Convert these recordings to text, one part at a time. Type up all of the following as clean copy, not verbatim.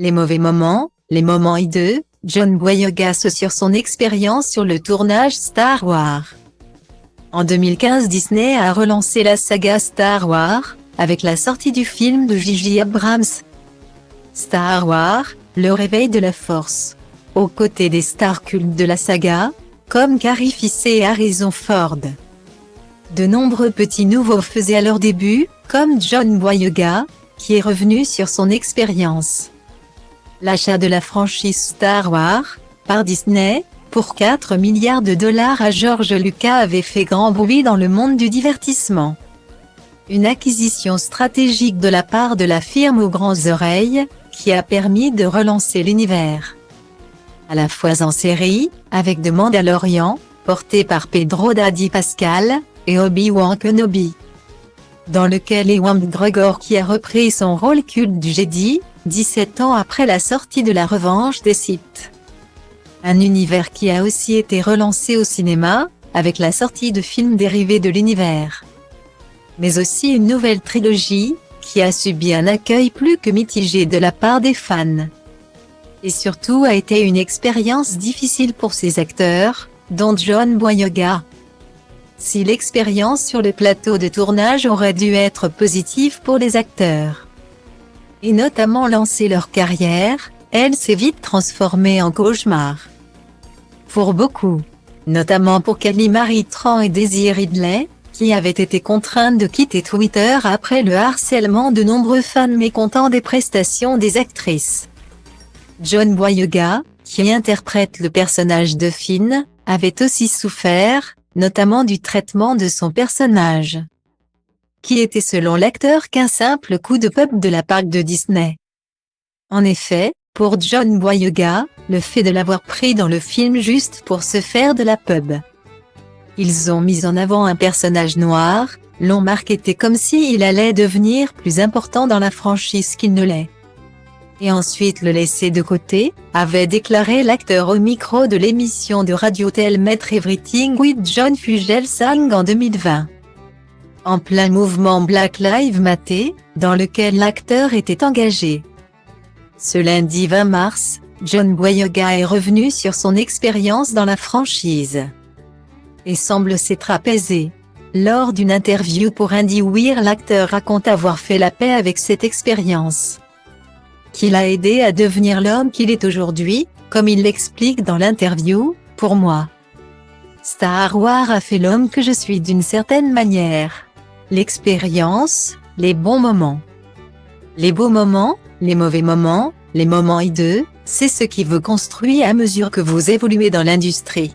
Les mauvais moments, les moments hideux, John Boyega sur son expérience sur le tournage Star Wars. En 2015, Disney a relancé la saga Star Wars, avec la sortie du film de J.J. Abrams. Star Wars, le réveil de la Force. Aux côtés des stars cultes de la saga, comme Carrie Fisher et Harrison Ford. De nombreux petits nouveaux faisaient leur début, comme John Boyega, qui est revenu sur son expérience. L'achat de la franchise Star Wars, par Disney, pour 4 milliards de dollars à George Lucas avait fait grand bruit dans le monde du divertissement. Une acquisition stratégique de la part de la firme aux grandes oreilles, qui a permis de relancer l'univers. À la fois en série, avec The Mandalorian, porté par Pedro Dadi Pascal, et Obi-Wan Kenobi, dans lequel Ewan McGregor qui a repris son rôle culte du Jedi, 17 ans après la sortie de La Revanche des Sith. Un univers qui a aussi été relancé au cinéma, avec la sortie de films dérivés de l'univers. Mais aussi une nouvelle trilogie, qui a subi un accueil plus que mitigé de la part des fans. Et surtout a été une expérience difficile pour ses acteurs, dont John Boyega. Si l'expérience sur le plateau de tournage aurait dû être positive pour les acteurs, et notamment lancer leur carrière, elle s'est vite transformée en cauchemar. Pour beaucoup, notamment pour Kelly Marie Tran et Daisy Ridley, qui avaient été contraintes de quitter Twitter après le harcèlement de nombreux fans mécontents des prestations des actrices. John Boyega, qui interprète le personnage de Finn, avait aussi souffert, notamment du traitement de son personnage, qui était selon l'acteur qu'un simple coup de pub de la part de Disney. En effet, pour John Boyega, le fait de l'avoir pris dans le film juste pour se faire de la pub. Ils ont mis en avant un personnage noir, l'ont marketé comme s'il allait devenir plus important dans la franchise qu'il ne l'est. Et ensuite le laisser de côté, avait déclaré l'acteur au micro de l'émission de radio Tell Me Everything with John Fugelsang en 2020. En plein mouvement Black Lives Matter, dans lequel l'acteur était engagé. Ce lundi 20 mars, John Boyega est revenu sur son expérience dans la franchise. Et semble s'être apaisé. Lors d'une interview pour IndieWire, l'acteur raconte avoir fait la paix avec cette expérience, qui l'a aidé à devenir l'homme qu'il est aujourd'hui, comme il l'explique dans l'interview, « Pour moi, Star Wars a fait l'homme que je suis d'une certaine manière. L'expérience, les bons moments, les beaux moments, les mauvais moments, les moments hideux, c'est ce qui vous construit à mesure que vous évoluez dans l'industrie.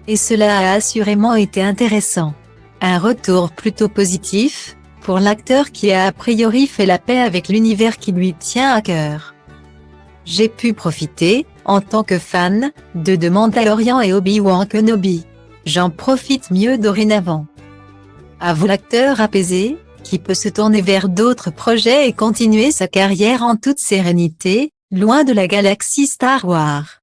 Et cela a assurément été intéressant. » Un retour plutôt positif, pour l'acteur qui a priori fait la paix avec l'univers qui lui tient à cœur. J'ai pu profiter, en tant que fan, de The Mandalorian et Obi-Wan Kenobi. J'en profite mieux dorénavant. Avoue l'acteur apaisé, qui peut se tourner vers d'autres projets et continuer sa carrière en toute sérénité, loin de la galaxie Star Wars.